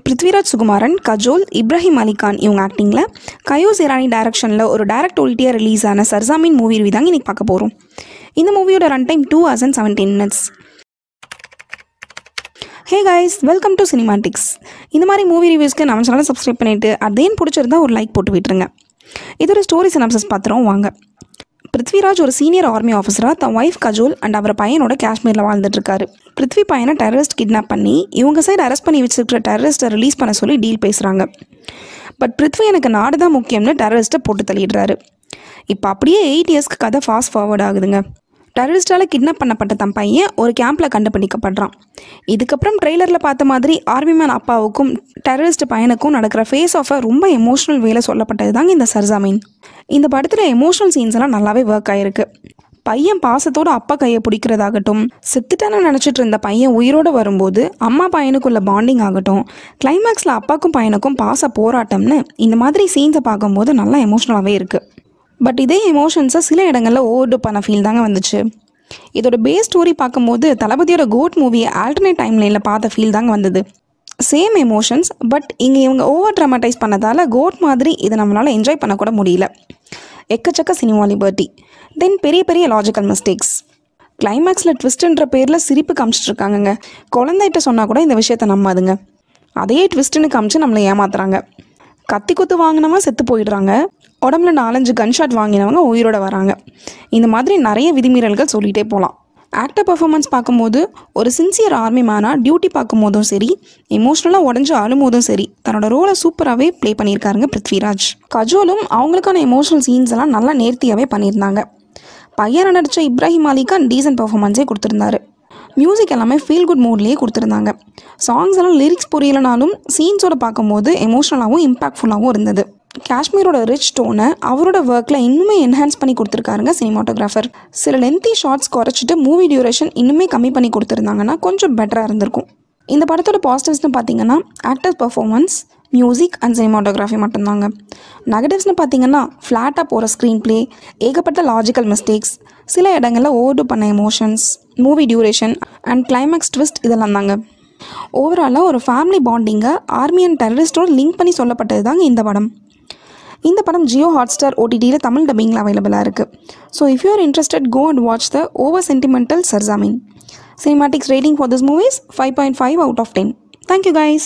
பிருத்விராஜ் சுகுமாரன், கஜோல், இப்ராஹிம் அலி கான் இவங்க ஆக்டிங்கில் கயோஸ் இரானி டைரக்ஷனில் ஒரு டைரக்ட் ஓடிடியாக ரிலீஸ் ஆன சர்சாமின் மூவி ரிவ்யூ தாங்க இன்றைக்கி பார்க்க போகிறோம். இந்த மூவியோட run time 2 hours and 17 minutes. Hey guys, welcome to cinematics. இந்த மாதிரி மூவி ரிவ்யூஸ்க்கு நம்ம சேனலை சப்ஸ்கிரைப் பண்ணிவிட்டு அதேன்னு பிடிச்சிருந்தா ஒரு லைக் போட்டு விட்டுருங்க. இதோட ஸ்டோரி சினாப்சிஸ் பார்த்துறோம் வாங்க. பிருத்விராஜ் ஒரு சீனியர் ஆர்மி ஆஃபீஸராக தன் ஒய்ஃப் கஜோல் அண்ட் அவர் பையனோட காஷ்மீரில் வாழ்ந்துட்டுருக்காரு. பிருத்வி பையனை டெரரிஸ்ட் கிட்னாப் பண்ணி இவங்க சைடு அரெஸ்ட் பண்ணி வச்சுருக்கிற டெரரிஸ்ட்டை ரிலீஸ் பண்ண சொல்லி டீல் பேசுகிறாங்க. பட் பிருத்வி எனக்கு நாடு தான் முக்கியம்னு டெரரிஸ்ட்டை போட்டு தள்ளிடுறாரு. இப்போ அப்படியே 8 yearsக்கு கதை ஃபாஸ்ட் ஃபார்வர்ட் ஆகுதுங்க. டெரரிஸ்டால் கிட்னாப் பண்ணப்பட்ட தன் பையன் ஒரு கேம்பில் கண்டுபிடிக்கப்படுறான். இதுக்கப்புறம் ட்ரெய்லரில் பார்த்த மாதிரி ஆர்மி மேன் அப்பாவுக்கும் டெரரிஸ்ட் பையனுக்கும் நடக்கிற ஃபேஸ் ஆஃபை ரொம்ப எமோஷனல் வேலை சொல்லப்பட்டது தாங்க இந்த சர்சாமின். இந்த படத்தில் எமோஷனல் சீன்ஸ் எல்லாம் நல்லாவே ஒர்க் ஆகிருக்கு. பையன் பாசத்தோடு அப்பா கையை பிடிக்கிறதாகட்டும், செத்துட்டானு நினச்சிட்டு இருந்த பையன் உயிரோடு வரும்போது அம்மா பையனுக்குள்ள பாண்டிங் ஆகட்டும், கிளைமேக்ஸில் அப்பாக்கும் பையனுக்கும் பாச போராட்டம்னு இந்த மாதிரி சீன்ஸை பார்க்கும்போது நல்லா எமோஷனலாகவே இருக்குது. பட் இதே எமோஷன்ஸை சில இடங்களில் ஓவர்டு பண்ண ஃபீல் தாங்க வந்துச்சு. இதோட பேஸ் ஸ்டோரி பார்க்கும்போது தளபதியோட கோட் மூவியை ஆல்டர்னேட் டைம் லைனில் பார்த்த ஃபீல் தாங்க வந்தது. சேம் எமோஷன்ஸ், பட் இங்கே இவங்க ஓவர் ட்ராமடைஸ் பண்ணதால் கோட் மாதிரி இதை நம்மளால் என்ஜாய் பண்ணக்கூட முடியல. எக்கச்சக்க சினிமா லிபர்ட்டி, தென் பெரிய பெரிய லாஜிக்கல் மிஸ்டேக்ஸ். கிளைமேக்ஸில் ட்விஸ்ட்டுன்ற பேரில் சிரிப்பு காமிச்சிட்ருக்காங்கங்க. குழந்தைகிட்ட சொன்னால் கூட இந்த விஷயத்தை நம்பாதுங்க. அதையே ட்விஸ்ட்டுன்னு காமிச்சு நம்மளை ஏமாத்துறாங்க. கத்தி குத்து வாங்கினவங்க செத்து போயிடுறாங்க, உடம்புல 4-5 கன்ஷாட் வாங்கினவங்க உயிரோட வராங்க. இந்த மாதிரி நிறைய விதிமீறல்கள் சொல்லிகிட்டே போகலாம். ஆக்டர் பர்ஃபார்மன்ஸ் பார்க்கும்போது ஒரு சின்சியர் ஆர்மி மேனாக டியூட்டி பார்க்கும்போதும் சரி, எமோஷ்னலாக உடஞ்சி அழும்போதும் சரி, தன்னோட ரோலை சூப்பராகவே ப்ளே பண்ணியிருக்காருங்க பிருத்விராஜ். கஜோலும் அவங்களுக்கான எமோஷனல் சீன்ஸ் எல்லாம் நல்லா நேர்த்தியாகவே பண்ணியிருந்தாங்க. பையனை நடித்த இப்ராஹிம் அலி கான் டீசன்ட் பர்ஃபார்மன்ஸே கொடுத்துருந்தாரு. மியூசிக் எல்லாமே ஃபீல் குட் மூட்லேயே கொடுத்துருந்தாங்க. சாங்ஸ் எல்லாம் லிரிக்ஸ் புரியலனாலும் சீன்ஸோட பார்க்கும்போது எமோஷ்னலாகவும் இம்பாக்ட்ஃபுல்லாகவும் இருந்தது. காஷ்மீரோட ரிச் டோனை அவரோட ஒர்க்கில் இன்னுமே என்ஹான்ஸ் பண்ணி கொடுத்துருக்காருங்க சினிமாட்டோகிராஃபர். சில லென்த்தி ஷார்ட்ஸ் குறைச்சிட்டு மூவி டியூரேஷன் இன்னுமே கம்மி பண்ணி கொடுத்துருந்தாங்கன்னா கொஞ்சம் பெட்டராக இருந்திருக்கும். இந்த படத்தோட பாசிட்டிவ்ஸ்னு பார்த்தீங்கன்னா actors performance, music and cinematography மட்டும்தாங்க. நெகட்டிவ்ஸ்னு பார்த்தீங்கன்னா ஃப்ளாட்டாக போகிற ஸ்க்ரீன் ப்ளே, ஏகப்பட்ட லாஜிக்கல் மிஸ்டேக்ஸ், சில இடங்களில் ஓவர்டு பண்ண emotions, movie duration and climax twist இதெல்லாம் தாங்க. ஓவராலாக ஒரு ஃபேமிலி பாண்டிங்கை ஆர்மி அண்ட் டெரரிஸ்டோட லிங்க் பண்ணி சொல்லப்பட்டது தாங்க இந்த படம். இந்த படம் ஜியோ ஹாட்ஸ்டார் ஓடிடியில் தமிழ் டப்பிங்கில் அவைலபிளாக இருக்குது. So if you are interested, go and watch the over sentimental Sarzameen. Cinematics rating for this movie is 5.5 out of 10. Thank you guys.